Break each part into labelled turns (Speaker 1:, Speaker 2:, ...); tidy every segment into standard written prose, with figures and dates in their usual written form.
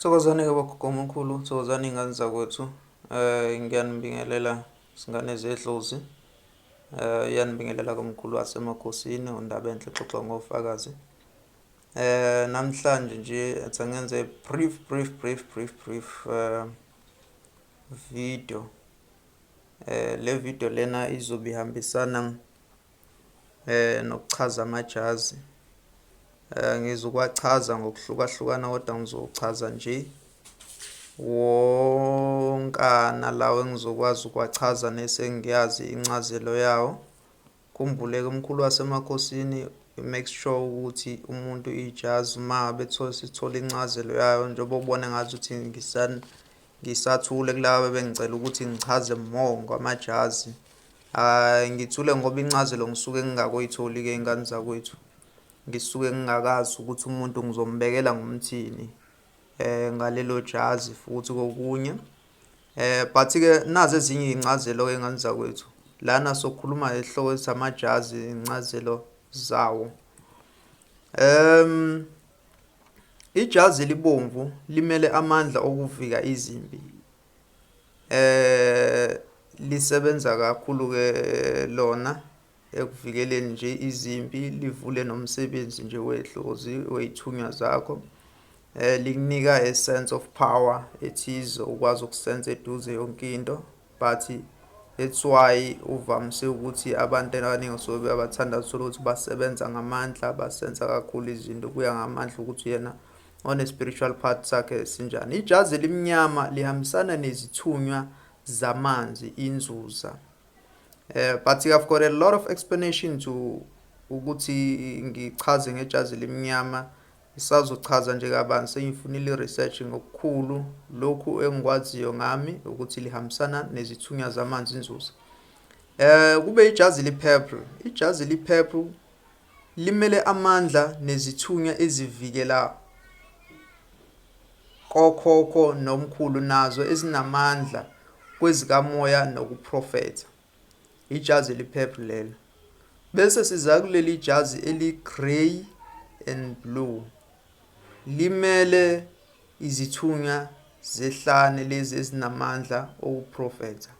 Speaker 1: Thokozani ke bogogo omkhulu, thokozani ingane zakwethu. Ngiyanibingelela singane zedlozi. Iyanibingelela komkhulu wasemakhosini undaba enhle xoxa ngofakazi. Namhlanje nje athi ngenze brief video. Le video lena izobe ihambisana nokuchaza amajazi. Ngizokwachaza ngokuhlukahlukana kodwa ngizochaza nje wonkana lawo engizokwazi ukwachaza nesengiyazi incazelo yawo. Khumbule-ke umkhulu wasemakhosini make sure ukuthi umuntu ijazi uma sithola incazelo yayo njengoba ubone ngazuthi ngisathule kulabo bengicela ukuthi ngichaze more ngamajazi. Ngithule ngoba incazelo ngisuke ngingakuyitholi-ke ingane zakwethu. Ngisuke ngingakazi ukuthi umuntu ngizombekela ngomthini ngalelo jazi futhi kokunye. But-ke nazi ezinye incazelo-ke ngane zakwethu. Lana sokhuluma isihloko esamajazi incazelo zawo. Ijazi libomvu limele amandla okuvika izimpi. Lisebenza kakhulu-ke lona ekuvikeleni nje izimpi, livule nomsebenzi nje wedlozi weyithunywa zakho. Likunika a sense of power ethize ukwazi ukusense eduze yonke into, but that's why uvamise ukuthi abantu abaningi sobe abathanda uthola ukuthi basebenza ngamandla, basenza kakhulu izinto kuya ngamandla ukuthi yena on spiritual part sakhe sinjani. Ijazi elimnyama lihambisana nezithunywa zamanzi inzuza. But I've got a lot of explanation to ukuthi ngichaze ngejazi elimnyama. Isazochaza nje kabanzi sengifunile research ngokukhulu lokhu engikwaziyo ngami ukuthi lihambisana nezithunywa zamanzi inzuza. Kube ijazi li-purple. Ijazi li-purple limele amandla nezithunywa ezivikela kokhokho nomkhulu nazo ezinamandla kwezikamoya nokuprofetha. Ijazi li-purple lelo. Bese siza kuleli ijazi eli-grey and blue. Limele izithunywa zehlane lezi ezinamandla okuprofetha.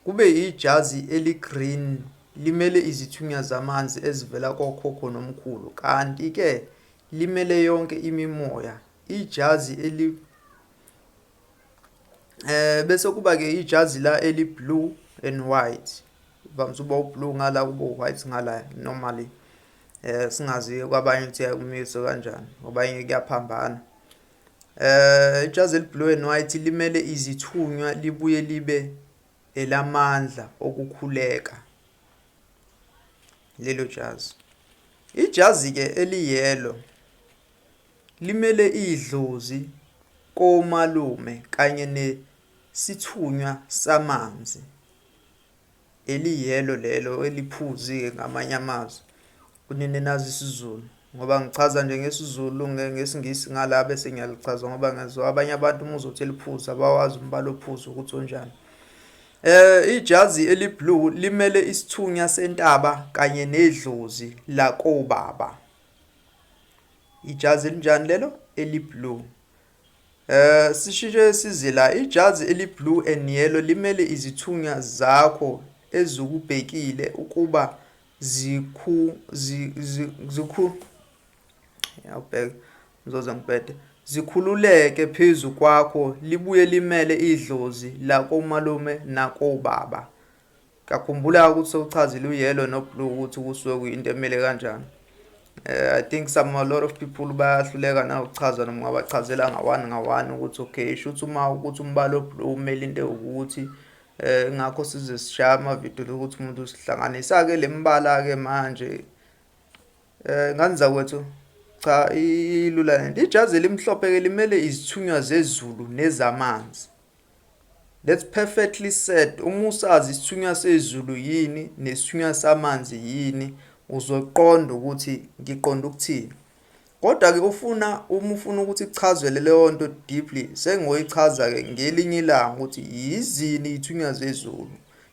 Speaker 1: Kube ijazi eli-green limele izithunywa zamanzi ezivela kokhokho nomkhulu, kanti-ke limele yonke imimoya. Ijazi bese kuba-ke ijazi la eli-blue and white. Vamise uba u-blue ngala kuba u-white ngala normally. Singazi kwabanye ukuthi yakumise kanjani ngoba yini kuyaphambana. Ijazi eli-blue and white limele izithunywa libuye libe elamandla okukhuleka lelo jazi. Ijazi-ke eli-yellow limele idlozi komalume kanye nesithunywa samanzi. Eli-yellow lelo eliphuzi ngamanye amazwi. Kunini nazi isiZulu ngoba ngichaza nje ngesiZulu ngesingisi ngala bese ngiyalichaza ngoba ngezwe abanye abantu umuzothi eliphuzi abawazi umbala ophuzi ukuthi onjani. Ijazi eli-blue limele isithunywa sentaba kanye nedlozi lakobaba. Ijazi elinjani lelo? Eli-blue. Sishintshe sizila ijazi eli-blue and yellow limele izithunywa zakho ezikubhekile ukuba zikhululeke phezu kwakho, libuye limele idlozi lakomalume nakobaba. Kakhumbula ukuthi sewuchazile u-yellow no-blue ukuthi kusuke kuyinto emele kanjani. I think a lot of people bayahluleka na ukuchaza noma ngabachazela ngawani ukuthi okay shothi uma ukuthi umbala o-blue umele into ukuthi ngakho size sishaya amavidiyo ukuthi umuntu usihlanganisa-ke lembala-ke manje. Ngane zakwethu cha ilula lento. Ijazi elimhlophe-ke limele izithunywa zezulu nezamanzi. That's perfectly said. Uma usazi isithunywa sezulu yini nesithunywa samanzi yini uzoqonda ukuthi ngiqonda ukuthini. Kodwa-ke uma ufuna ukuthi kuchazwe leyo nto deeply sengiyoyichaza-ke ngelinye ilanga ukuthi yizini izithunywa zezulu,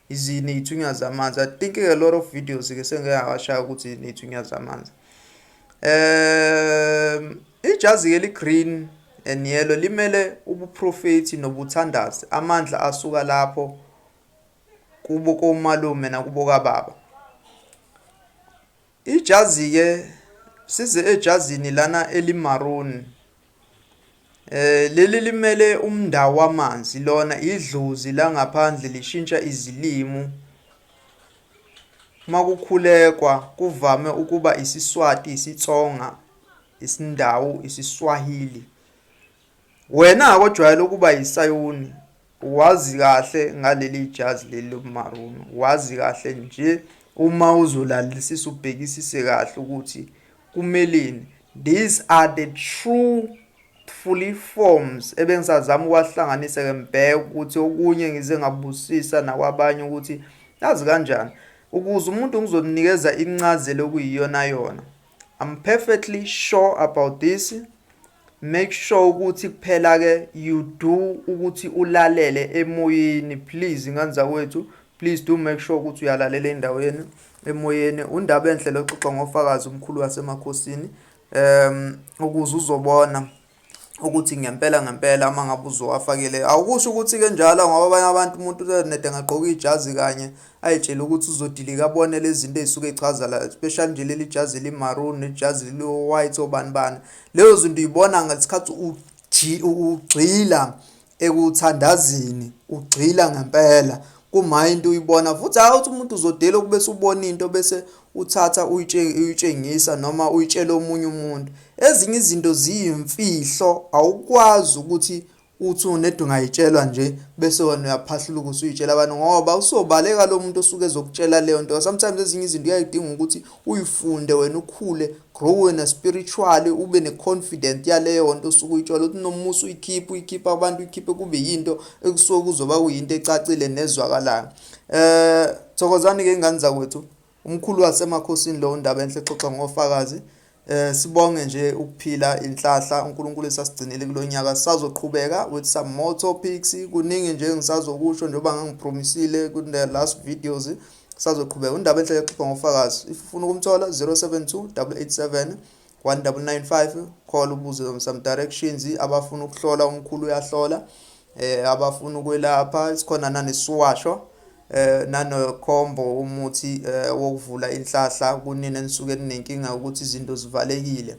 Speaker 1: izini izithunywa zamanzi. I think a lot of videos-ke sengiyawashaya ukuthi izithunywa zamanzi. Ijazi eli-green niyelo limele ubuprofethi nobuthandazi, amandla asuka lapho kubo komalume nakubo kababa. Ijazi-ke size ejazini lana elimaroon. Leli limele umndawo wamanzi, lona idlozi langaphandle lishintsha izilimu. Makukhulekwa kuvame ukuba isiSwati, isiTsonga, isiNdawo, isiSwahili. Wena akojwayele ukuba yisayoni, wazi kahle ngaleli jazi leli lomaroon, wazi kahle nje uma uzolalisisa ubhekisise kahle ukuthi kumeleni. These are the true fully forms ebengisazama ukwahlanganisa ke mbheke ukuthi okunye ngize ngabusisa nakwabanye ukuthi yazi kanjani ukuze umuntu ngizomnikeza incazelo okuyiyona yona. I'm perfectly sure about this. Make sure ukuthi kuphela ke you do ukuthi ulalele emoyeni, please nganza kwethu, please do make sure ukuthi uyalalela endaweni emoyeni. Undaba enhle loxoxa ngofakazi umkhulu wasemakhosini, ukuze uzobona ukuthi ngempela ama ngabe uzowafakele. Awukusho ukuthi ke njalo ngoba abanye abantu umuntu nede ngagqoka ijazi kanye ayitshela ukuthi uzodilika abone lezi zinto ezisuke echaza la, especially nje leli jazi limaroon nejazi lo white obanibani. Leyo zinto uyibona ngesikhathi ugxila ekuthandazini, ugxila ngempela kuma into uyibona futhi awuthi umuntu uzodela ukube ubona into bese uthatha uyitshengisa noma uyitshela omunye umuntu. Ezinye izinto ziyimfihlo, awukwazi ukuthi uthi unedwe ngayitshelwa nje bese wena uyaphahlula ukuthi uyitshela abantu ngoba usobaleka lo muntu osuke ezokutshela leyo nto. Sometimes ezinye izinto uyayidinga ukuthi uyifunde wena, ukhule, grow na spiritually, ube ne confidence yaleyo nto osuke uyitshela ukuthi nomusa uyikhipha abantu, uyikhiphe kube yinto ekusuke kuzoba kuyinto ecacile nezwakalayo. Thokozani ke ingane zakwethu, umkhulu wasemakhosini lo ndaba enhle xoxa ngofakazi. Sibonge nje ukuphila inhlahla uNkulunkulu esasigcinile kulonyaka. Sisazoqhubeka with some more topics, kuningi nje ngisazokusho njengoba ngangipromisile ku the last videos. Sisazoqhubeka undaba enhle xoxa ngofakazi. If ufuna ukumthola 072 887 1995, call ubuze some directions. Abafuna ukuhlola umkhulu uyahlola, abafuna ukwelapha sikhona naneswasho nanokhombo umuthi wokuvula inhlahla kunina enisuke ninenkinga ukuthi izinto zivalekile,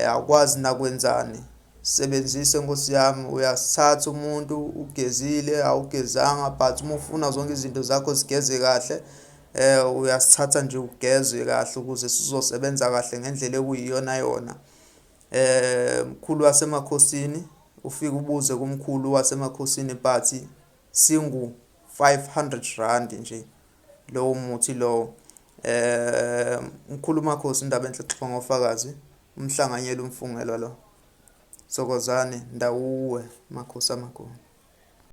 Speaker 1: akwazi nakwenzani. Sebenzise Nkosi yami, uyasithatha umuntu ugezile awugezanga, but uma ufuna zonke izinto zakho zigeze kahle, uyasithatha nje ugeze kahle ukuze sizosebenza kahle ngendlela ekuyiyona yona. Mkhulu wasemakhosini, ufike ubuze kumkhulu wasemakhosini, but singu 500 rand nje lowo muthi lo. Mkhulu makhosi indaba enhle xoxa ngofakazi, umhlanganyelo umfungelo lo. Sokozane ndawuwe makhosi amakhulu.